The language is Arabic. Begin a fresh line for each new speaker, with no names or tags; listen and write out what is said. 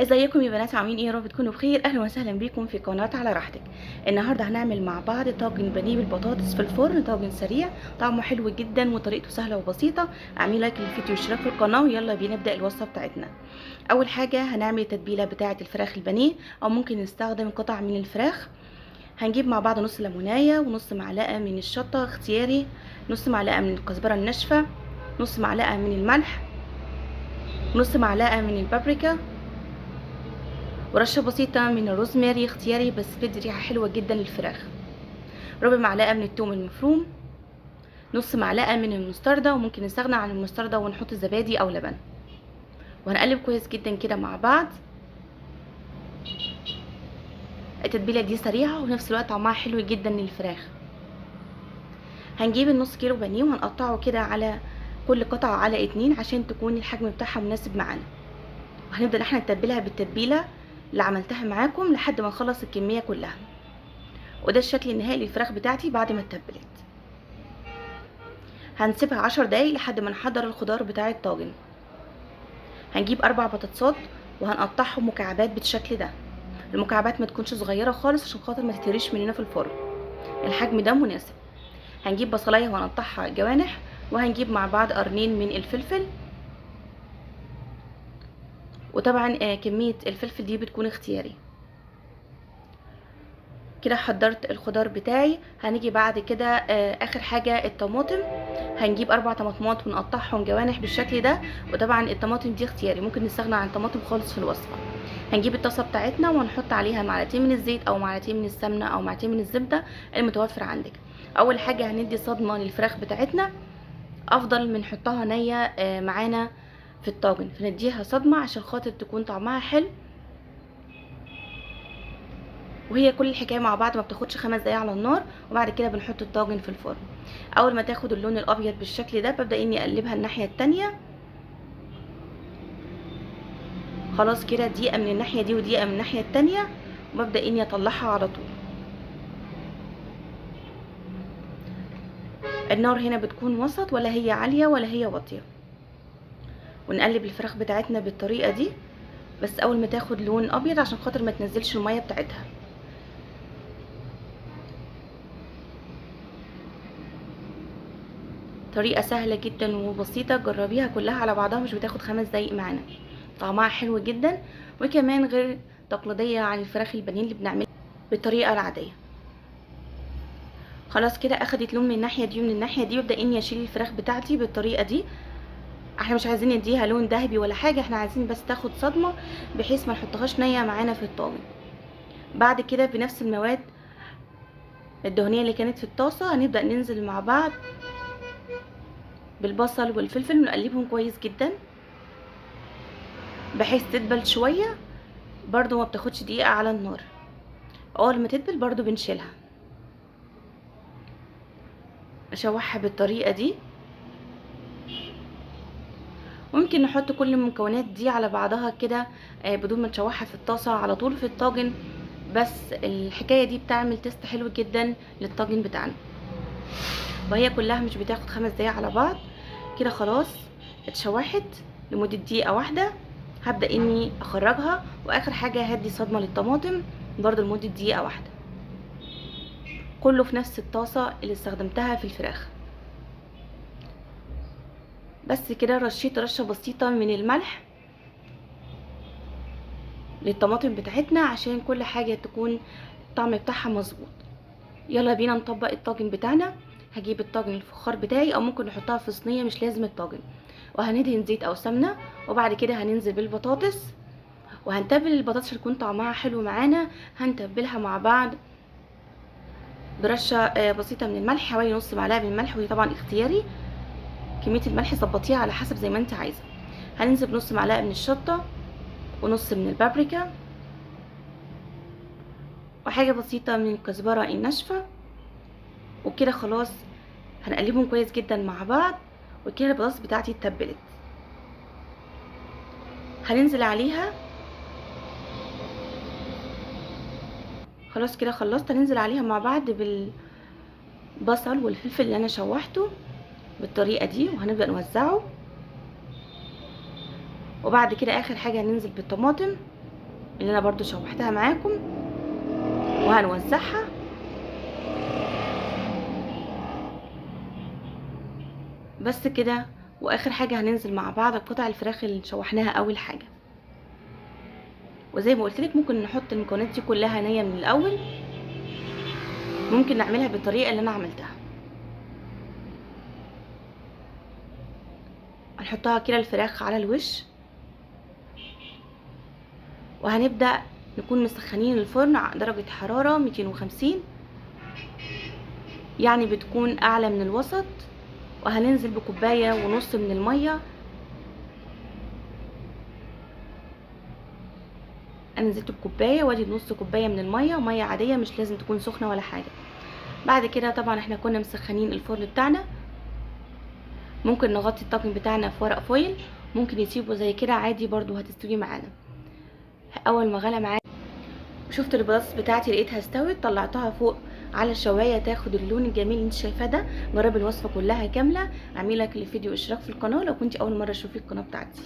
ازيكم يا بنات؟ عاملين ايه؟ يا رب تكونوا بخير. اهلا وسهلا بيكم في قناه على راحتك. النهارده هنعمل مع بعض طاجن بانيه بالبطاطس في الفرن، طاجن سريع طعمه حلو جدا وطريقته سهله وبسيطه. اعملوا لايك للفيديو واشتراك في القناه ويلا بينا نبدا الوصفه بتاعتنا. اول حاجه هنعمل التتبيله بتاعه الفراخ البانيه، او ممكن نستخدم قطع من الفراخ. هنجيب مع بعض نص ليمونايه ونص معلقه من الشطه اختياري، نص معلقه من الكزبره الناشفه، نص معلقه من الملح، نص معلقه من البابريكا، ورشه بسيطه من الروزماري اختياري بس بتدي ريحه حلوه جدا للفراخ، ربع معلقه من الثوم المفروم، نص معلقه من المستردة، وممكن نستغنى عن المستردة ونحط زبادي او لبن، وهنقلب كويس جدا كده مع بعض. التتبيله دي سريعه وفي نفس الوقت طعمها حلو جدا للفراخ. هنجيب النص كيلو بانيه وهنقطعه كده على كل قطعه على 2 عشان تكون الحجم بتاعها مناسب معانا، وهنبدا احنا نتبلها بالتتبيله اللي عملتها معاكم لحد ما نخلص الكميه كلها. وده الشكل النهائي للفراخ بتاعتي بعد ما اتبلت. هنسيبها 10 دقايق لحد ما نحضر الخضار بتاع الطاجن. هنجيب 4 بطاطسات وهنقطعهم مكعبات بالشكل ده. المكعبات ما تكونش صغيره خالص عشان خاطر ما تتهريش مننا في الفرن، الحجم ده مناسب. هنجيب بصلايه وهنقطعها جوانح، وهنجيب مع بعض قرنين من الفلفل، وطبعا كميه الفلفل دي بتكون اختياري. كده حضرت الخضار بتاعي. هنيجي بعد كده اخر حاجه الطماطم. هنجيب 4 طماطمات ونقطعهم جوانح بالشكل ده، وطبعا الطماطم دي اختياري، ممكن نستغنى عن الطماطم خالص في الوصفه. هنجيب الطاسه بتاعتنا وهنحط عليها معلقتين من الزيت او معلقتين من السمنه او معلقتين من الزبده المتوفر عندك. اول حاجه هندي صدمه للفراخ بتاعتنا، افضل من نحطها نيه معانا في الطاجن، فنديها صدمه عشان خاطر تكون طعمها حلو. وهي كل الحكايه مع بعض ما بتاخدش 5 دقايق على النار، وبعد كده بنحط الطاجن في الفرن. اول ما تاخد اللون الابيض بالشكل ده ببدا اني اقلبها الناحيه التانية. خلاص كده دقيقه من الناحيه دي ودقيقه من الناحيه التانية، وببدا اني اطلعها على طول. النار هنا بتكون وسط، ولا هي عاليه ولا هي واطيه. ونقلب الفراخ بتاعتنا بالطريقه دي، بس اول ما تاخد لون ابيض عشان خاطر ما تنزلش الميه بتاعتها. طريقه سهله جدا وبسيطه، جربيها كلها على بعضها، مش بتاخد 5 دقايق معانا. طعمها حلو جدا، وكمان غير تقليديه عن الفراخ البانيه اللي بنعملها بالطريقه العاديه. خلاص كده اخدت لون من الناحيه دي ومن الناحيه دي، وابدا اني اشيل الفراخ بتاعتي بالطريقه دي. احنا مش عايزين نديها لون ذهبي ولا حاجه، احنا عايزين بس تاخد صدمه بحيث ما نحطهاش نيه معانا في الطاجن. بعد كده بنفس المواد الدهنيه اللي كانت في الطاسه هنبدا ننزل مع بعض بالبصل والفلفل ونقلبهم كويس جدا بحيث تدبل شويه. برضو ما بتاخدش دقيقه على النار، اول ما تدبل برضو بنشيلها. اشوحها بالطريقه دي. ممكن نحط كل المكونات دي على بعضها كده بدون ما نشوحها في الطاسه، على طول في الطاجن. بس الحكايه دي بتعمل تيست حلو جدا للطاجن بتاعنا، وهي كلها مش بتاخد 5 دقايق على بعض. كده خلاص اتشوحت لمده دقيقه واحده. هبدا اني اخرجها، واخر حاجه هدي صدمه للطماطم برضو لمده دقيقه واحده، كله في نفس الطاسه اللي استخدمتها في الفراخ. بس كده رشيت رشه بسيطه من الملح للطماطم بتاعتنا عشان كل حاجه تكون الطعم بتاعها مظبوط. يلا بينا نطبق الطاجن بتاعنا. هجيب الطاجن الفخار بتاعي، او ممكن نحطها في صينيه مش لازم الطاجن، وهندهن زيت او سمنه، وبعد كده هننزل بالبطاطس، وهنتبل البطاطس عشان يكون طعمها حلو معانا. هنتبلها مع بعض برشه بسيطه من الملح، حوالي نص معلقه من الملح، ودي طبعا اختياري، كميه الملح ظبطيها على حسب زي ما انت عايزه. هننزل بنص معلقه من الشطه ونص من البابريكا، وحاجه بسيطه من الكزبره الناشفه. وكده خلاص هنقلبهم كويس جدا مع بعض. وكده البطاطس بتاعتي اتبلت. هننزل عليها، خلاص كده خلصت. هننزل عليها مع بعض بالبصل والفلفل اللي انا شوحته بالطريقه دي، وهنبدا نوزعه. وبعد كده اخر حاجه هننزل بالطماطم اللي انا برضو شوحتها معاكم، وهنوزعها. بس كده. واخر حاجة هننزل مع بعض بقطع الفراخ اللي شوحناها اول حاجة. وزي ما قلت لك ممكن نحط المكونات دي كلها نية من الاول، ممكن نعملها بالطريقة اللي انا عملتها. هنحطها كده الفراخ على الوش، وهنبدأ نكون مسخنين الفرن على درجة حرارة 250، يعني بتكون اعلى من الوسط. وهننزل بكوباية ونص من المية. انا نزلت بكوباية وادي نص كوباية من المية، مية عادية مش لازم تكون سخنة ولا حاجة. بعد كده طبعا احنا كنا مسخنين الفرن بتاعنا. ممكن نغطي الطاجن بتاعنا في ورق فويل، ممكن يسيبه زي كده عادي برضو هتستوي معانا. اول ما غلى معايا شفت البطاطس بتاعتي لقيتها استوت، طلعتها فوق على الشوايه تاخد اللون الجميل اللي انت شايفاه ده. جربي الوصفه كلها كامله. اعملي لك الفيديو اشتراك في القناه لو كنت اول مره تشوفي القناه بتاعتي.